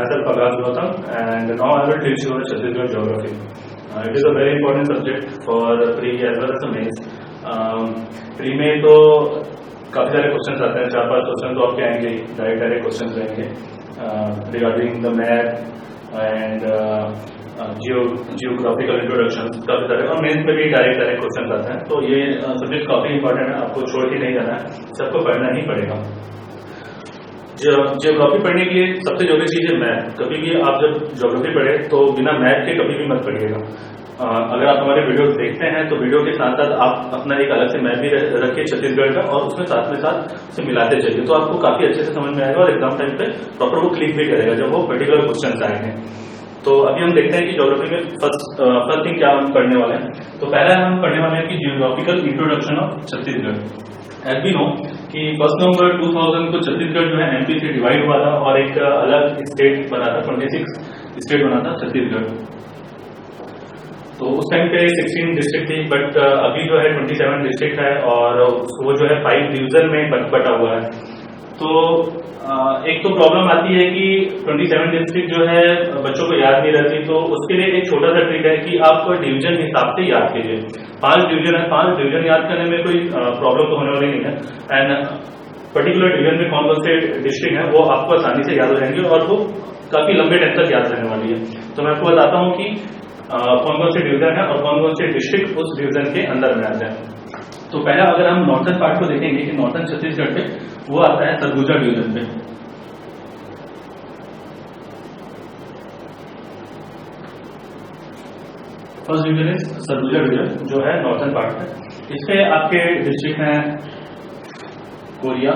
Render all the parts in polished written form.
Myself Akash Gautam, and now I will teach you Chhattisgarh geography. It is a very important subject for pre as well as the mains. Pre में तो काफी सारे question आते हैं, 4-5 question तो आपके आएंगे, डायरेक्ट क्वेश्चन रहेंगे regarding the map and geographical introduction, काफी सारे, और मेंस में भी डायरेक्ट क्वेश्चन आते हैं. तो ये सब्जेक्ट काफी इंपॉर्टेंट है, आपको छोड़ के नहीं जाना है, सबको पढ़ना ही पड़ेगा. जियोग्राफी पढ़ने के लिए सबसे जरूरी चीज है मैप. कभी भी आप जब ज्योग्राफी पढ़े तो बिना मैप के कभी भी मत पढ़िएगा. अगर आप हमारे वीडियो देखते हैं तो वीडियो के साथ साथ आप अपना एक अलग से मैप भी रखिए छत्तीसगढ़ का, और उसमें साथ में साथ उसे मिलाते चलिए, तो आपको काफी अच्छे से समझ में आएगा और एग्जाम टाइम पे प्रॉपर वो क्लिक भी करेगा जब वो पर्टिकुलर क्वेश्चन आएंगे. तो अभी हम देखते हैं कि ज्योग्राफी में फर्स्ट थिंग क्या हम पढ़ने वाले हैं. तो पहला हम पढ़ने वाले हैं कि geographical introduction of Chhattisgarh. As we know कि 1 नवंबर 2000 को छत्तीसगढ़ जो है एमपी से डिवाइड हुआ था और एक अलग स्टेट बना था, 26 स्टेट बना था छत्तीसगढ़. तो उस टाइम पे 16 डिस्ट्रिक्ट थी, बट अभी जो है 27 डिस्ट्रिक्ट है और वो जो है 5 डिवीजन में बटा हुआ है. तो एक तो प्रॉब्लम आती है कि 27 डिस्ट्रिक्ट जो है बच्चों को याद नहीं रहती, तो उसके लिए एक छोटा सा ट्रिक है कि आप डिवीजन हिसाब से याद कीजिए. 5 डिवीजन है, 5 डिवीजन याद करने में कोई प्रॉब्लम तो होने वाली नहीं है. एंड पर्टिकुलर डिवीजन में कौन कौन से डिस्ट्रिक्ट है वो आपको आसानी से याद हो जाएंगे और वो काफी लंबे टाइम तक याद रहने वाली है. तो मैं आपको बताता हूँ कि कौन कौन से डिवीजन है और कौन कौन से डिस्ट्रिक्ट उस डिवीजन के अंदर में आते हैं. तो पहला अगर हम नॉर्थन पार्ट को देखेंगे कि नॉर्थन छत्तीसगढ़ पे वो आता है सरगुजा डिवीजन पे. First division is Surguja division जो है नॉर्थन पार्ट में. इससे आपके डिस्ट्रिक्ट हैं कोरिया,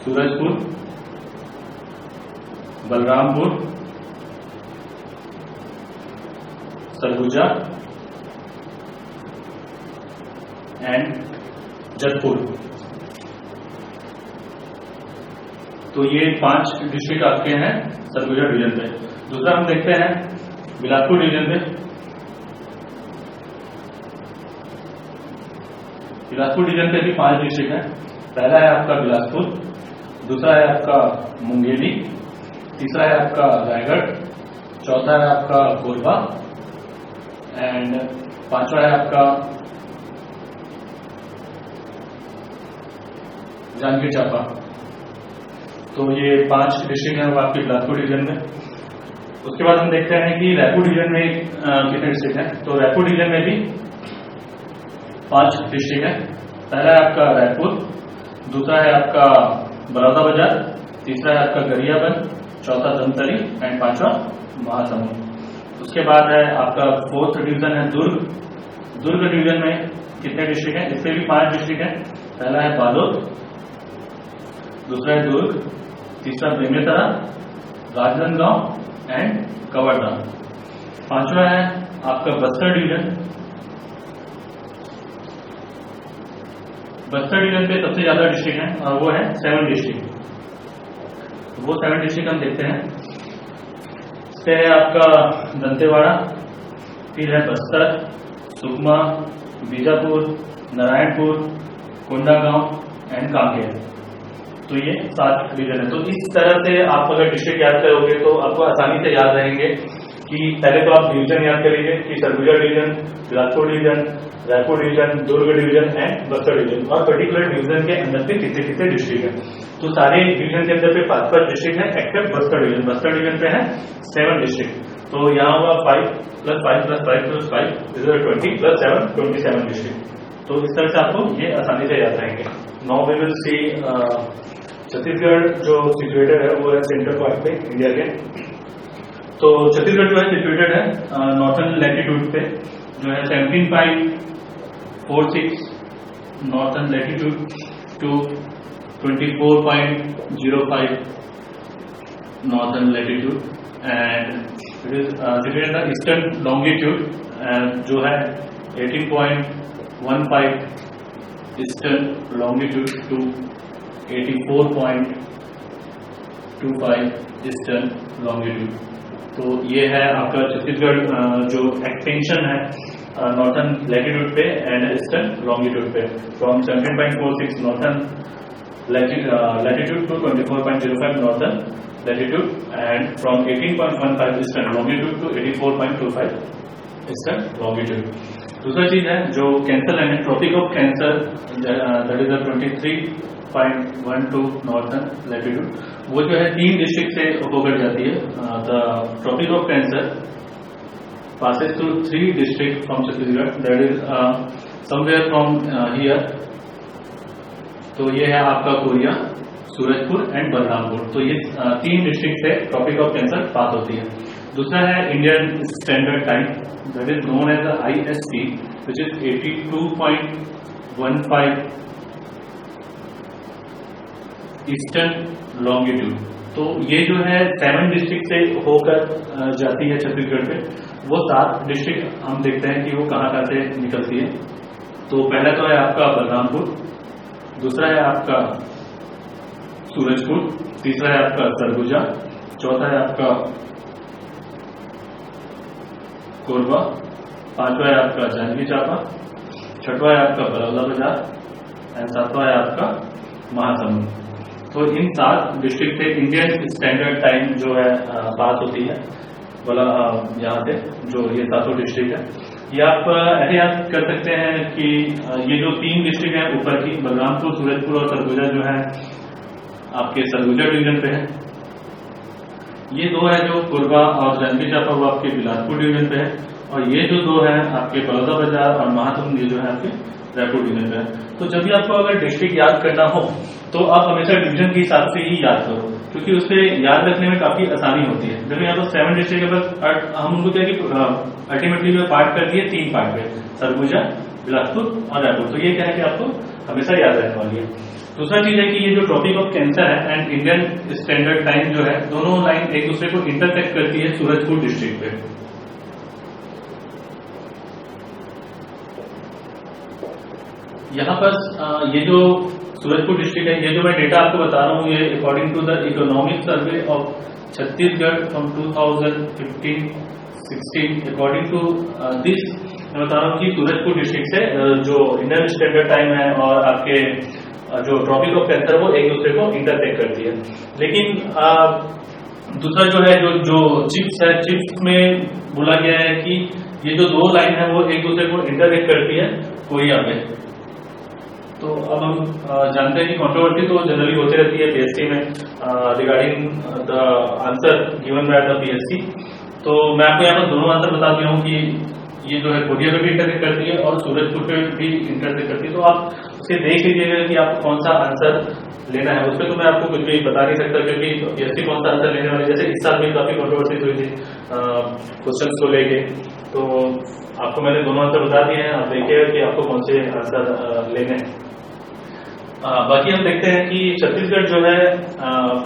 सूरजपुर, बलरामपुर, सरगुजा एंड जतपुर. तो ये 5 डिस्ट्रिक्ट आपके हैं सरगुजा डिवीजन पे. दूसरा हम देखते हैं बिलासपुर डिवीजन पे. बिलासपुर डिवीजन पे भी 5 डिस्ट्रिक्ट हैं. पहला है आपका बिलासपुर, दूसरा है आपका मुंगेली, तीसरा है आपका रायगढ़, चौथा है आपका कोरबा एंड पांचवा है आपका जांजगीर चांपा. तो ये 5 डिस्ट्रिक्ट हैं वो आपके बिलासपुर डिवीजन में. उसके बाद हम देखते हैं कि रायपुर डिवीजन में कितने डिस्ट्रिक्ट हैं. तो रायपुर डिवीजन में भी 5 डिस्ट्रिक्ट हैं. पहला है आपका रायपुर, दूसरा है आपका बलौदाबाजार, तीसरा है आपका गरियाबंद, चौथा धमतरी एंड पांचवा महासमुंद. उसके बाद है आपका 4th डिवीजन है दुर्ग. दुर्ग डिवीजन में कितने डिस्ट्रिक्ट हैं. इससे भी 5 डिस्ट्रिक्ट हैं. पहला है बालोद, दूसरा है दुर्ग, तीसरा बेमेतरा, राजनांदगांव एंड कवर्धा. पांचवा है आपका बस्तर डिवीजन. बस्तर डिवीजन पे सबसे ज्यादा डिस्ट्रिक्ट हैं और वो है 7 डिस्ट्रिक्ट. वो 7 डिस्ट्रिक्ट हम देखते हैं. इससे है आपका दंतेवाड़ा, फिर है बस्तर, सुकमा, बीजापुर, नारायणपुर, कोंडागांव एंड कांकेर. तो ये 7 डिवीजन है. तो इस तरह से आप अगर डिस्ट्रिक्ट याद करोगे तो आपको आसानी से याद रहेंगे कि पहले तो आप डिवीजन याद करेंगे कि Surguja division, Bilaspur division, Raipur division, Durg division and Bastar division, और पर्टिकुलर डिवीजन के अंदर पे कितने कितने डिस्ट्रिक्ट है. तो सारे डिवीजन के अंदर पे 5 डिस्ट्रिक्ट है except Bastar division. Bastar division पे है 7 डिस्ट्रिक्ट. तो यहाँ हुआ 5 + 5 + 5 + 5 20 + 7 27 डिस्ट्रिक्ट. तो इस तरह से आपको ये आसानी से याद रहेंगे. Now we will see Chhattisgarh जो सिचुएटेड है वो है सेंट्रल पार्ट पे इंडिया के. तो छत्तीसगढ़ जो है सिचुएटेड है नॉर्थन लैटिट्यूड पे जो है 17.46 northern latitude to 24.05 northern latitude and it is situated eastern longitude जो है 18.15 eastern longitude to 84.25 eastern longitude. तो ये है आपका छत्तीसगढ़ जो एक्सटेंशन है नॉर्थन लैटिट्यूड पे एंड ईस्टर्न लॉन्गिट्यूड पे from 17.46 northern latitude to 24.05 northern latitude and from 18.15 eastern longitude to 84.25 eastern longitude. दूसरा चीज है जो कैंसर लाइन है, Tropic of Cancer, that is 23.12 northern latitude, वो जो है 3 डिस्ट्रिक्ट से होकर जाती है. The Tropic of Cancer passes through 3 districts from Chhattisgarh, that is somewhere from here. तो ये है आपका कोरिया, सूरजपुर एंड बलरामपुर. तो ये 3 डिस्ट्रिक्ट से ट्रॉपिक ऑफ कैंसर पास होती है. दूसरा है Indian Standard Time, that is known as IST, which is 82.15 eastern longitude. तो ये जो है 7 डिस्ट्रिक्ट से होकर जाती है छत्तीसगढ़ पे. वो 7 डिस्ट्रिक्ट हम देखते हैं कि वो कहाँ से निकलती है. तो पहला तो है आपका बलरामपुर, दूसरा है आपका सूरजपुर, तीसरा है आपका सरगुजा, चौथा है आपका कोरबा, पांचवा है आपका जांजगीर चांपा, छठवा है आपका बलौदाबाजार एंड सातवां है आपका महासमुंद. तो इन 7 डिस्ट्रिक्ट से इंडियन स्टैंडर्ड टाइम जो है पास होती है बोला यहाँ से, जो ये 7 डिस्ट्रिक्ट है. ये आप ऐसे याद कर सकते हैं कि ये जो 3 डिस्ट्रिक्ट है ऊपर की, बलरामपुर, सूरजपुर और सरगुजा, जो है आपके सरगुजा डिवीजन पे है. ये 2 है जो कोरबा और जांजगीर चांपा, वो आपके बिलासपुर डिवीजन पे है. और ये जो 2 है आपके बलौदाबाजार और महासमुंद, ये जो है आपके रायपुर डिवीजन पे है. तो जब भी आपको अगर डिस्ट्रिक्ट याद करना हो तो आप हमेशा डिवीजन के हिसाब से ही याद करो, क्योंकि उससे याद रखने में काफी आसानी होती है. जब यहाँ पर 7 डिस्ट्रिक्ट के पास हम उनको क्या कि अल्टीमेटली जो पार्ट कर दिए 3 पार्ट में, सरगुजा, बिलासपुर और रायपुर. तो ये क्या है कि आपको हमेशा याद रहने वाली है. दूसरा चीज है कि ये जो ट्रॉपिक ऑफ कैंसर है एंड इंडियन स्टैंडर्ड टाइम जो है, दोनों लाइन एक दूसरे को इंटरसेक्ट करती है सूरजपुर डिस्ट्रिक्ट पे. यहाँ पर ये जो सूरजपुर डिस्ट्रिक्ट है, ये जो मैं डेटा आपको बता रहा हूँ, ये according to the economic survey of Chhattisgarh from 2015-16, according to this मैं बता रहा हूँ कि सूरजपुर डिस्ट्रिक्ट से जो इंडियन स्टैंडर्ड टाइम है और आपके जो ट्रॉपिक ऑफ कैंसर, वो एक दूसरे को इंटरसेक्ट करती है. लेकिन दूसरा जो है जो चिप्स है, चिप्स में बोला गया है कि ये जो 2 लाइन है वो एक दूसरे को इंटरसेक्ट करती है कोरिया में. तो अब हम जानते हैं कि कंट्रोवर्सी तो जनरली होती रहती है PSC में regarding the answer given by the PSC. तो मैं आपको यहाँ पर दोनों आंसर बता दिया हूँ कि ये जो है कोरिया पे भी इंटरसेक्ट करती है और सूरजपुर पे भी इंटरसेक्ट करती है. तो आप उसे देख लीजिएगा कि आपको कौन सा आंसर लेना है. उस पर तो मैं आपको कुछ भी बता नहीं सकता, क्योंकि PSC कौन सा आंसर लेने वाले. जैसे इस साल में काफी कंट्रोवर्सी हुई थी क्वेश्चन को लेके, तो आपको मैंने दोनों आंसर बता दिए हैं. आप देखिएगा कि आपको कौन से आंसर लेने हैं. बाकी हम देखते हैं कि छत्तीसगढ़ जो है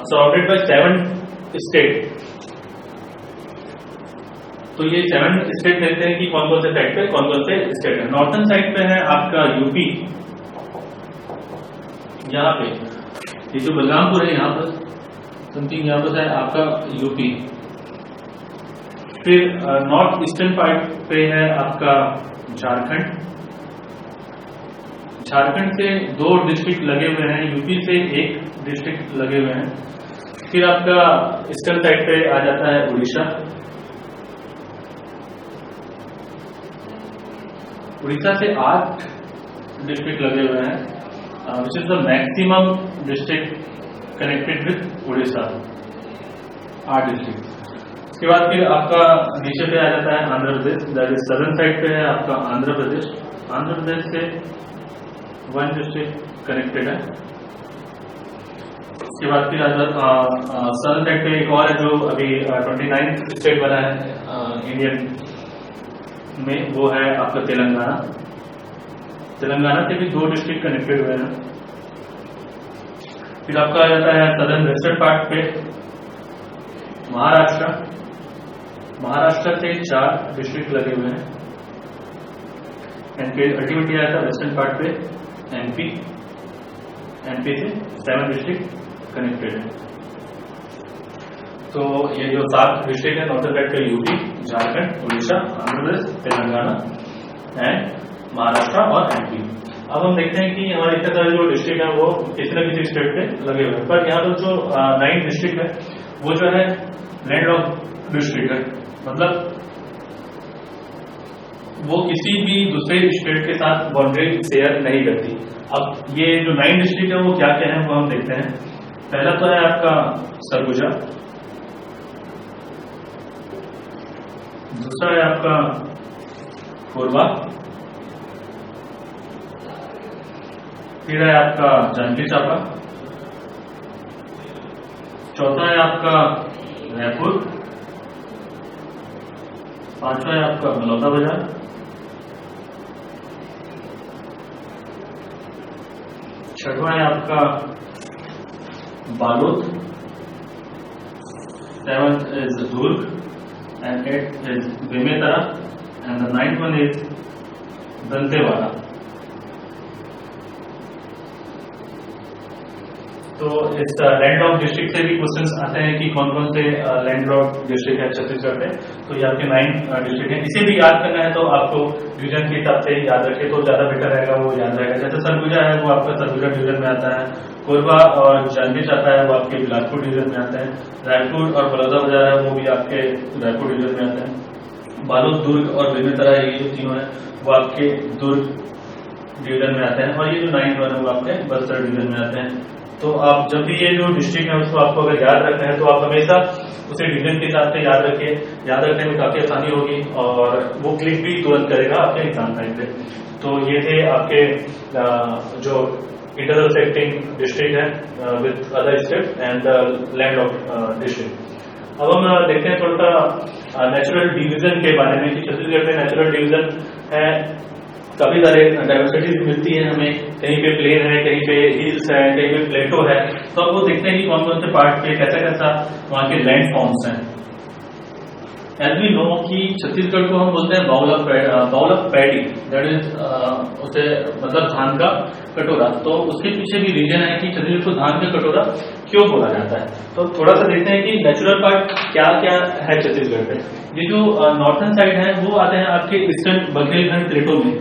सराउंडेड बाय 7 स्टेट. तो ये 7 स्टेट देखते हैं कि कौन कौन से साइड पे कौन कौन से स्टेट है. नॉर्थन साइड पे है आपका यूपी, यहाँ पे ये जो बलरामपुर है यहाँ पर समथिंग, यहाँ पर है आपका यूपी. फिर नॉर्थ ईस्टर्न पार्ट पे है आपका झारखंड. झारखंड से 2 डिस्ट्रिक्ट लगे हुए हैं, यूपी से 1 डिस्ट्रिक्ट लगे हुए हैं. फिर आपका ईस्टर्न साइड पे आ जाता है उड़ीसा. उड़ीसा से 8 डिस्ट्रिक्ट लगे हुए हैं, which is the maximum district connected with Orissa, 8 district. उसके बाद फिर आपका नीचे पे आ जाता है Andhra Pradesh, that is southern side पे है आपका आंध्र प्रदेश. आंध्र प्रदेश से 1 डिस्ट्रिक्ट कनेक्टेड है. उसके बाद फिर सदर्न साइड पे एक और है जो अभी 29 स्टेट बना है इंडियन में, वो है आपका तेलंगाना. तेलंगाना से भी 2 डिस्ट्रिक्ट कनेक्टेड हुए हैं. फिर आपका आ जाता है सदर्न वेस्टर्न पार्ट पे महाराष्ट्र. महाराष्ट्र से 4 डिस्ट्रिक्ट लगे हुए हैं. एंड फिर अल्टीमेटली आया था वेस्टर्न पार्ट पे MP. MP से 7 डिस्ट्रिक्ट कनेक्टेड है. तो ये जो 7 डिस्ट्रिक्ट है नॉर्थन साइड पे यूपी, झारखंड, उड़ीसा, आंध्र प्रदेश, तेलंगाना एंड महाराष्ट्र और MP. अब हम देखते हैं कि हमारे इतने सारे जो डिस्ट्रिक्ट है वो किसी न किसी स्टेट पे लगे हुए हैं. पर यहाँ पर जो 9 डिस्ट्रिक्ट है वो जो है लैंड लॉक डिस्ट्रिक्ट है, मतलब वो किसी भी दूसरे स्टेट के साथ बाउंड्री शेयर नहीं करती। अब ये जो 9 डिस्ट्रिक्ट है वो क्या क्या है वो हम देखते हैं। पहला तो है आपका सरगुजा, दूसरा है आपका कोरबा, फिर है आपका जांजगीर चांपा, चौथा है आपका रायपुर, पांचवा है आपका बलौदाबाजार, छठवा है आपका Balod, 7th is Durg and 8th is Bemetara and the 9th one is Dantewada. तो इस लैंड लॉक डिस्ट्रिक्ट से भी क्वेश्चंस आते हैं कि कौन कौन से लैंड लॉक डिस्ट्रिक्ट है छत्तीसगढ़ में। तो ये आपके 9 डिस्ट्रिक्ट हैं। इसे भी याद करना है तो आपको डिवीजन के हिसाब से याद रखें तो ज्यादा बेटर रहेगा, वो याद रहेगा। जैसे सरगुजा है वो आपका सरगुजा डिवीजन में आता है, कोरबा और जांजगीर चांपा है वो आपके बिलासपुर डिवीजन में आते हैं, रायपुर और बलौदाबाजार है वो भी आपके रायपुर डिवीजन में आते हैं, बालोद, दुर्ग और बेमेतरा ये जो तीनों है वो आपके दुर्ग डिवीजन में आते हैं, और ये जो 9 है वो आपके बस्तर डिवीजन में आते हैं। तो आप जब भी ये जो डिस्ट्रिक्ट है उसको आपको अगर याद रखना है तो आप हमेशा उसे डिवीजन के हिसाब से याद रखिए, याद रखने में काफी आसानी होगी और वो क्लिक भी तुरंत करेगा आपके एग्जाम टाइम पे। तो ये थे आपके जो इंटरसेक्टिंग डिस्ट्रिक्ट है with other state and land of district. अब हम देखते हैं थोड़ा सा नेचुरल डिवीजन के बारे में कि छत्तीसगढ़ में नेचुरल डिवीजन है, काफी सारे डाइवर्सिटीज मिलती है हमें, कहीं पे प्लेन है, कहीं पे हिल्स है, कहीं पे प्लेटो है। तो अब वो देखते हैं कि कौन कौन से पार्ट पे कैसा कैसा वहाँ के लैंड फॉर्म्स हैं। एज वी नो कि छत्तीसगढ़ को हम बोलते हैं bowl of paddy, that is उसे मतलब धान का कटोरा। तो उसके पीछे भी रीजन है कि छत्तीसगढ़ को धान का कटोरा क्यों बोला जाता है। तो थोड़ा सा देखते हैं कि नेचुरल पार्ट क्या क्या है छत्तीसगढ़ पे। ये जो नॉर्थन साइड है वो आते हैं आपके ईस्टर्न बघेलखंड प्लेटो में।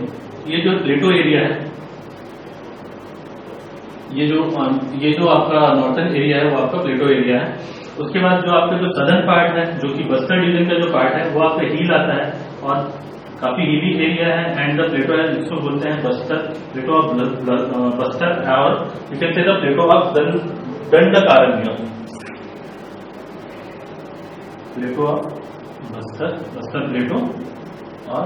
ये जो प्लेटो एरिया है, ये जो आपका नॉर्थन एरिया है वो आपका प्लेटो एरिया है। उसके बाद जो आपका जो सदर्न पार्ट है जो कि बस्तर डिवीजन का जो पार्ट है वो आपका हिल आता है और काफी हिली एरिया है, एंड द प्लेटो है जिसको बोलते हैं बस्तर, प्लेटो ऑफ बस्तर, और you can say the plateau of Dandakaranya, plateau of Bastar plateau और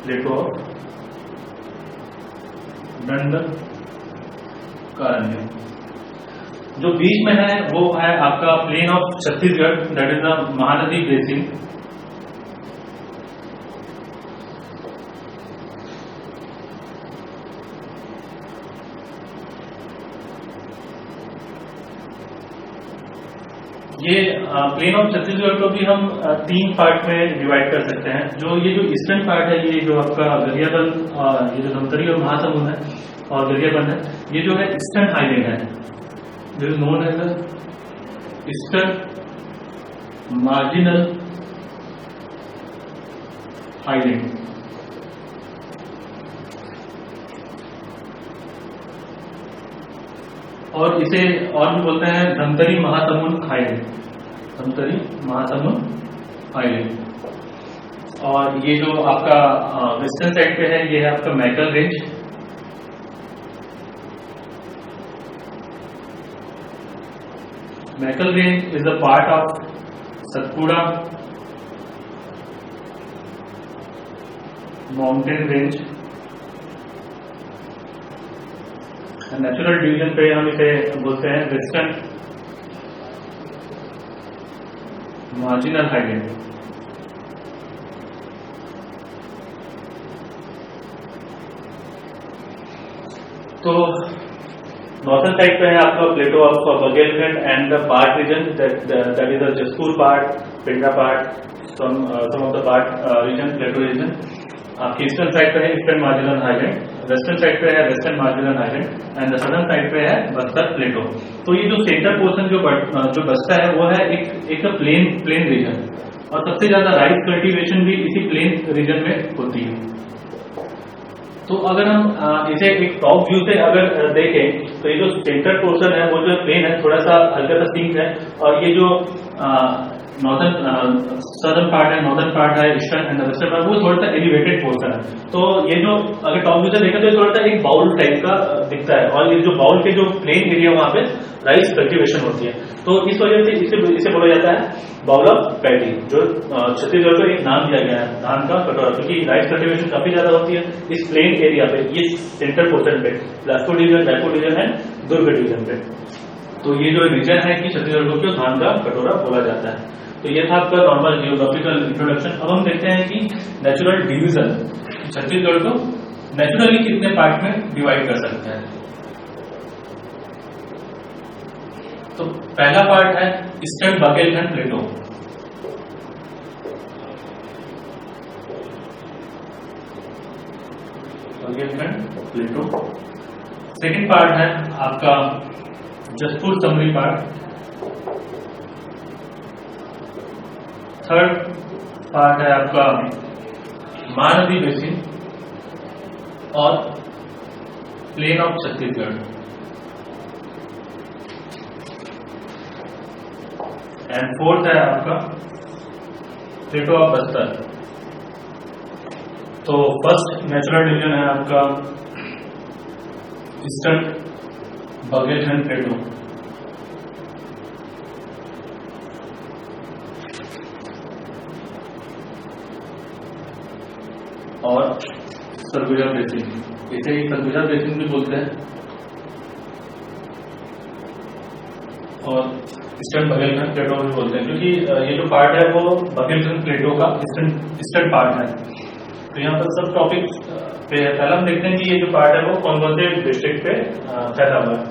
प्लेटो ऑफ दंडकारण्य। जो बीच में है वो है आपका plain of Chhattisgarh, that is the Mahanadi basin. ये प्लेन ऑफ छत्तीसगढ़ को भी हम 3 पार्ट में डिवाइड कर सकते हैं। जो ये जो ईस्टर्न पार्ट है, ये जो आपका गरियाबंद, ये जो धमतरी और महासमुंद है और गरियाबंद है, ये जो है ईस्टर्न हाईलैंड है, जो known as eastern marginal highland. और इसे और भी बोलते हैं धमतरी महासमुंद हाईलैंड, धमतरी महासमुंद हाईलैंड। और ये जो आपका वेस्टर्न साइड पे है ये है आपका Maikal range. Maikal range is a part of Satpura mountain range. Natural division पे हम इसे बोलते हैं वेस्टर्न मार्जिनल हाईलैंड। तो नॉर्थन साइड पे है आपका plateau of Baghelkhand and the part region, that is the Jaspur part, Pinda part, some of the part region, plateau region. आपकी ईस्टर्न साइड पे है eastern marginal highland, western side पे है western marginal highland and the southern side पे है बस्तर प्लेटो। तो ये जो सेंटर पोर्शन जो बस्ता है वो है एक प्लेन रीजन, और सबसे ज्यादा राइस कल्टीवेशन भी इसी प्लेन रीजन में होती है। तो अगर हम इसे एक टॉप व्यू से अगर देखें तो ये जो सेंटर पोर्शन है वो जो प्लेन है थोड़ा सा हल्का सा सिंक है, और ये जो नॉर्दर्न सदर्न पार्ट है, नॉर्दर्न पार्ट है, ईस्टर्न एंड वेस्टर्न पार्ट, वो थोड़ा सा एलिवेटेड पोर्शन है। तो ये जो अगर टॉप व्यू से देखें तो ये थोड़ा सा एक बाउल टाइप का दिखता है, और ये जो बाउल के जो प्लेन एरिया वहां पे राइस कल्टीवेशन होती है। तो इस वजह से इसे बोला जाता है बाउल ऑफ पैडी, जो छत्तीसगढ़ को एक नाम दिया गया है धान का कटोरा, क्योंकि राइस कल्टीवेशन काफी ज्यादा होती है इस प्लेन एरिया पे, ये सेंटर पोर्शन पे, Bilaspur division, Raipur division and Durg division पे। तो ये जो रीजन है कि छत्तीसगढ़ को धान का कटोरा बोला जाता है। तो ये था आपका नॉर्मल जियोग्राफिकल इंट्रोडक्शन। अब हम देखते हैं कि नेचुरल डिवीजन, छत्तीसगढ़ को नेचुरली कितने पार्ट में डिवाइड कर सकते हैं। तो पहला पार्ट है eastern Baghelkhand plateau. Baghelkhand plateau. Second part है आपका Jashpur Samri part. Third part है आपका महानदी बेसिन और plain of Chhattisgarh. And fourth है आपका प्लेटो ऑफ बस्तर। तो फर्स्ट नेचुरल डिवीजन है आपका ईस्टर्न बघेलखंड प्लेटो। और सरगुजा बेसिन, इसे ही सरगुजा बेसिन भी बोलते हैं, और ईस्टर्न बघेलखंड प्लेटो भी बोलते हैं, क्योंकि ये जो पार्ट है वो बघेलखंड प्लेटो का ईस्टर्न पार्ट है। तो यहाँ पर सब टॉपिक पे पहले हम देखते हैं कि ये जो पार्ट है वो कौन कौन से डिस्ट्रिक्ट पे फैला हुआ है।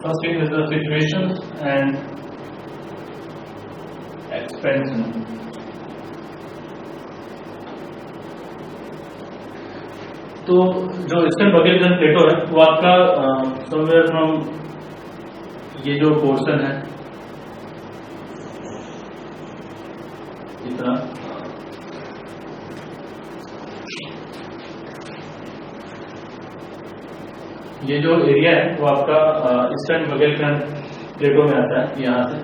First is the situation and expansion. तो जो ईस्टर्न बघेलखंड प्लेटो है वो आपका समवेयर फ्रॉम ये जो पोर्शन है इतना, ये जो एरिया है वो आपका ईस्टर्न बघेलखंड प्लेटो में आता है यहाँ से।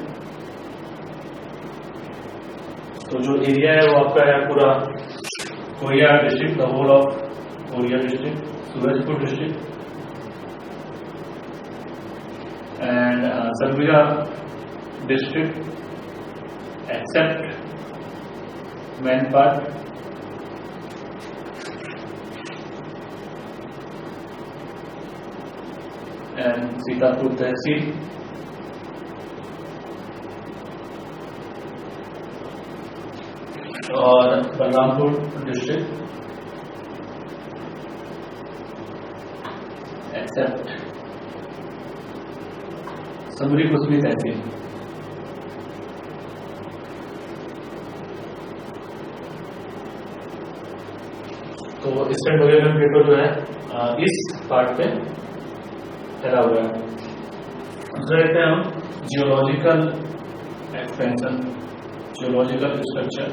तो जो एरिया है वो आपका है पूरा Koriya district, the whole of Koriya district, Surajpur district and Surguja district except Mainpat and Sitapur tehsil और बलरामपुर डिस्ट्रिक्ट एक्सेप्ट समरी कुसमी तहसील। तो ईस्टर्न बघेलखंड प्लेटो जो है इस पार्ट पे फैला हुआ है। दूसरा देखते हैं हम geological expansion, geological structure.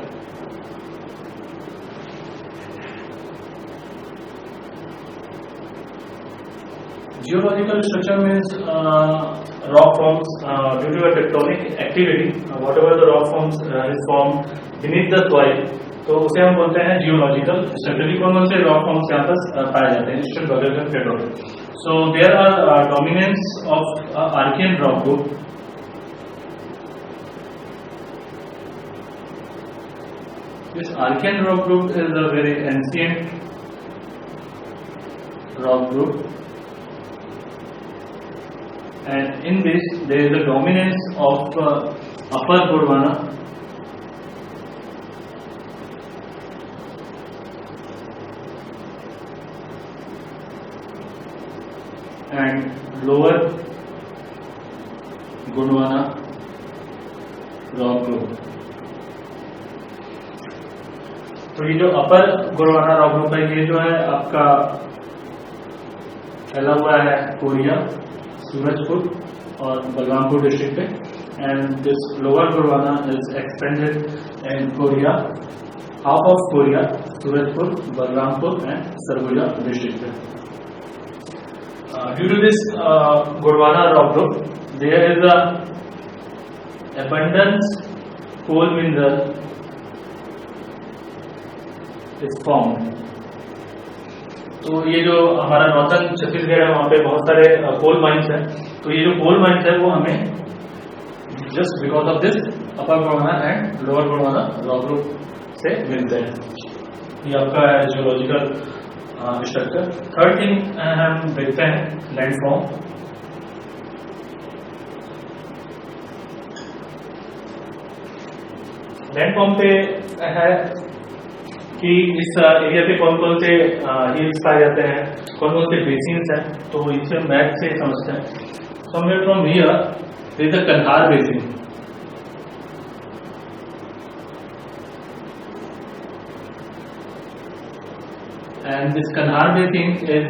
Geological structure means rock forms due to a tectonic activity, whatever the rock forms is formed beneath the soil, तो उसे हम बोलते हैं जियोलॉजिकल स्ट्रक्चर। कौन कौन से रॉक फॉर्म्स यहाँ पर पाए जाते हैं ईस्टर्न बघेलखंड प्लेटो में? So there are dominance of Archean rock group. This Archean rock group is a very ancient rock group, and in this there is a dominance of Upper Gondwana and Lower Gondwana rock group. तो ये जो अपर Gondwana rock group है ये जो है आपका फैला हुआ है कोरिया, सूरजपुर और बलरामपुर डिस्ट्रिक्ट पे, and this lower Gondwana is expanded in Korea, half of Korea, Surajpur, Balrampur and Sarguja district. Due to this Gondwana rock group, there is a abundance coal mineral is formed. तो ये जो हमारा northern Chhattisgarh है वहाँ पे बहुत सारे कोल माइंस हैं. तो ये जो कोल माइंस है वो हमें just because of this upper Gondwana and lower Gondwana rock group से मिलते हैं. ये आपका है जियोलॉजिकल स्ट्रक्चर. थर्ड थिंग हम देखते हैं लैंडफॉर्म. लैंडफॉर्म पे है कि इस एरिया पे कौन कौन से हिल्स पाए जाते हैं, कौन कौन से बेसिन्स हैं. तो इसे मैप से समझते हैं. Somewhere from here there is the Kanhar basin. And this Kanhar basin is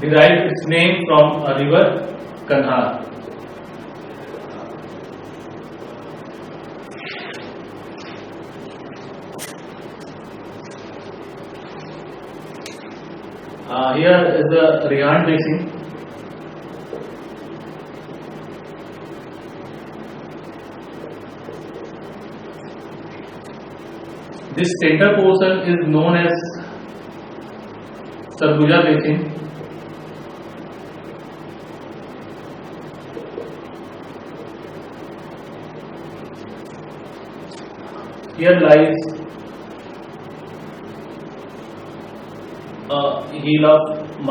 derived its name from a river Kanhar. Here is the Rihand basin. This center portion is known as Sarguja basin. Here lies a hill of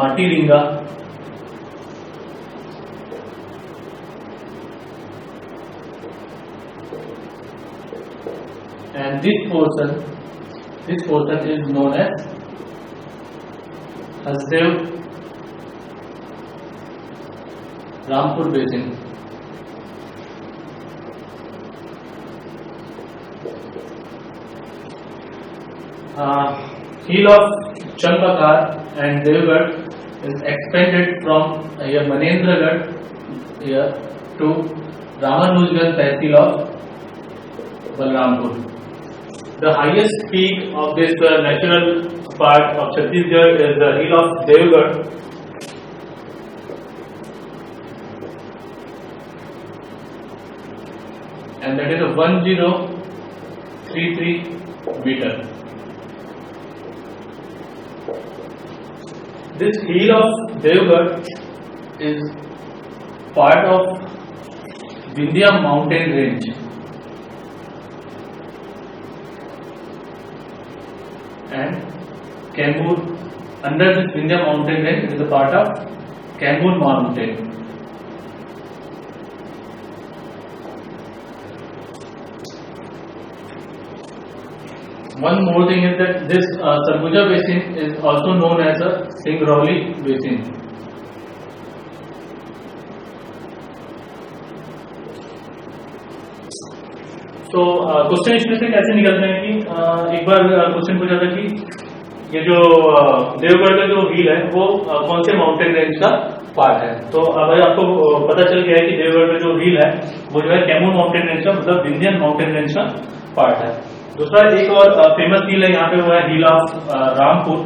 Matiringa. And this portion is known as Hasdev Rampur basin. Hill of Champakar and Devgarh is expanded from here Manendragarh here to Ramanujganj Tehsil of Balrampur. The highest peak of this natural part of Chhattisgarh is the hill of Devgarh. And that is a 1033 meter. This hill of Devgarh is part of Vindhya mountain range. And Kembur, under this Vindhya mountain range is a part of Kembur mountain. One more thing is that this Sarguja basin is also known as a Singrauli basin. तो question इसमें से कैसे निकलते हैं कि एक बार question पूछा था कि ये जो देवगढ़ का जो हिल है वो कौन से माउंटेन रेंज का पार्ट है. तो अब आपको पता चल गया है कि देवगढ़ का जो हिल है वो जो है कैमूर माउंटेन रेंज का मतलब विंध्यन माउंटेन रेंज का पार्ट है. दूसरा एक और फेमस हिल है यहाँ पे वो है hill of Rampur.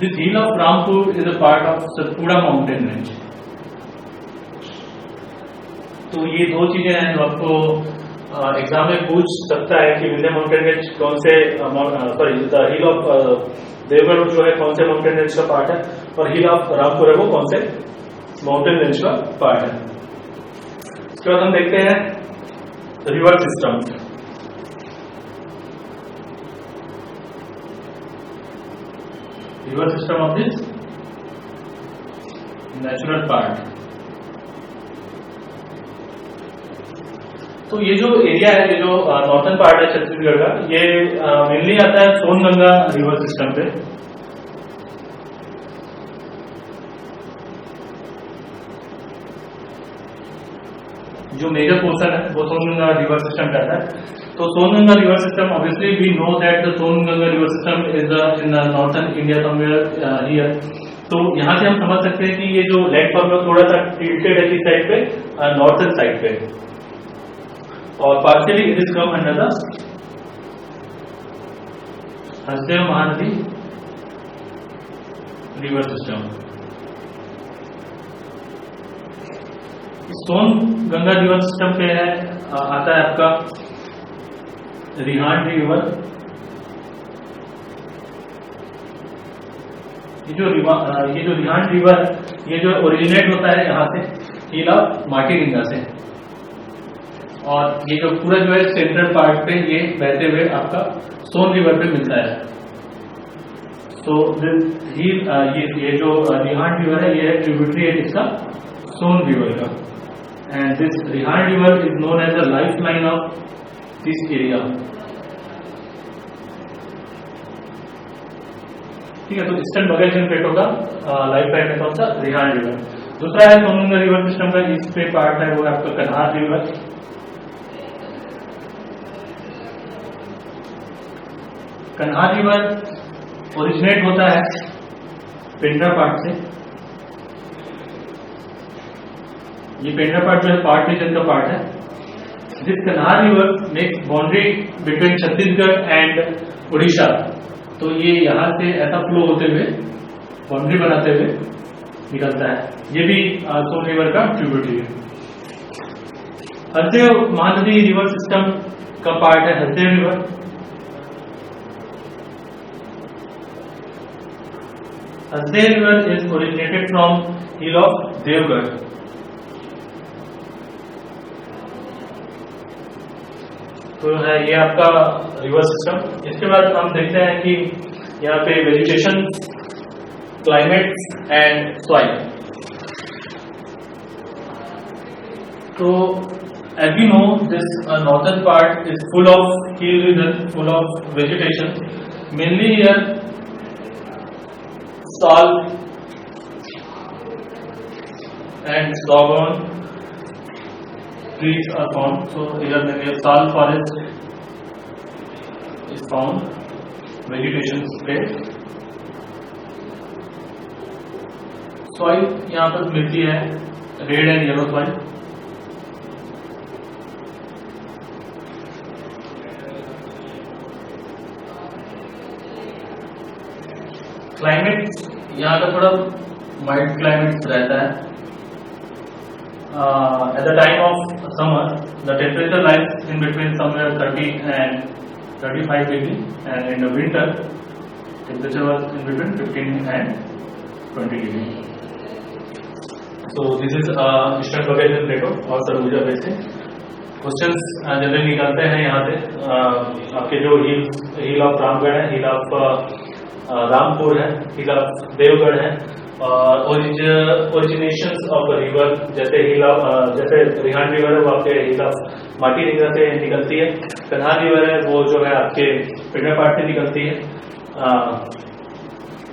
This hill of Rampur is a part of Satpura mountain range. तो ये दो चीजें हैं जो आपको एग्जाम में पूछ सकता है कि विंध्य माउंटेन रेंज कौन से सॉरी हिल ऑफ देवगढ़ जो है कौन से माउंटेन रेंज का पार्ट है और हिल ऑफ रामपुर है वो कौन से माउंटेन रेंज का पार्ट है. इसके बाद हम देखते हैं river system. River system of this natural part. तो ये जो एरिया है, ये जो नॉर्थन पार्ट है छत्तीसगढ़ का, ये मेनली आता है सोनगंगा रिवर सिस्टम पे. जो मेजर पोर्शन है वो सोनगंगा रिवर सिस्टम का आता है. तो Songanga river system, obviously we know that the Songanga river system is in northern India somewhere here. तो यहाँ से हम समझ सकते हैं कि ये जो लेग पम्प थोड़ा सा टिल्टेड है किस साइड पे, नॉर्थन साइड पे, और partially it is come under the Hasdeo Mahanadi river system. Son Ganga river system पे है, आता है आपका रिहांड रिवर। ये जो रिहांड रिवर, ये जो ओरिजिनेट होता है यहाँ से हिल ऑफ मार्टिनिंगा से, और ये जो पूरा जो है सेंट्रल पार्ट पे ये बहते हुए आपका सोन रिवर पे मिलता है। तो ये जो रिहांड रिवर है ये है ट्रिब्यूटरी है इसका सोन रिवर का, and this Rihand river is known as the life line of this area. ठीक है, तो ईस्टर्न बघेल प्लेटो का लाइफ लाइन है कौन सा, रिहांड रिवर। दूसरा है सोनगंगा रिवर सिस्टम का ईस्ट पे पार्ट है, वो है आपका कन्हार रिवर। कन्हार रिवर ओरिजिनेट होता है पेंड्रा पार्ट से। ये पेंड्रा पार्ट जो है पार्ट रीजन का पार्ट है। दिस कन्हार river makes boundary between Chhattisgarh and Orissa. तो ये यहाँ से ऐसा फ्लो होते हुए बाउंड्री बनाते हुए निकलता है। ये भी सोन रिवर का ट्रिब्यूटरी है। हसदेव महानदी रिवर सिस्टम का पार्ट है Hasdeo river. Hasdeo river is originated from hill of Deogarh. तो है ये आपका रिवर सिस्टम। इसके बाद हम देखते हैं कि यहाँ पे वेजिटेशन, क्लाइमेट एंड सॉइल। तो as we know this northern part is full of hill region, full of vegetation, mainly here sal and sorghum trees are found. So here the sal forest is found, vegetation spread. Soil यहाँ पर मिलती है red and yellow soil. Climate यहाँ का थोड़ा mild climate रहता है। At the time of summer the temperature lies in between somewhere 30 and 35 degree, and in the winter temperature was in between 15 and 20 degree. So this is eastern Baghel plateau और Surguja basin. Questions generally निकालते हैं यहाँ से। आपके जो हिल of Ramgarh है, hill of Rampur है, hill of Deogarh है, और ओरिजिनेशन ऑफ रिवर जैसे जैसे रिहांड रिवर है वो आपके हिल ऑफ मार्टिनिंगा से निकलती है। कन्हार रिवर है वो जो है आपके पेंड्रा पार्ट से निकलती है।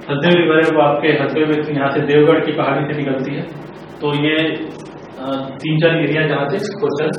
हसदेव रिवर है वो आपके हसदेव यहाँ से देवगढ़ की पहाड़ी से निकलती है। तो ये 3-4 एरिया जहाँ से क्वेश्चन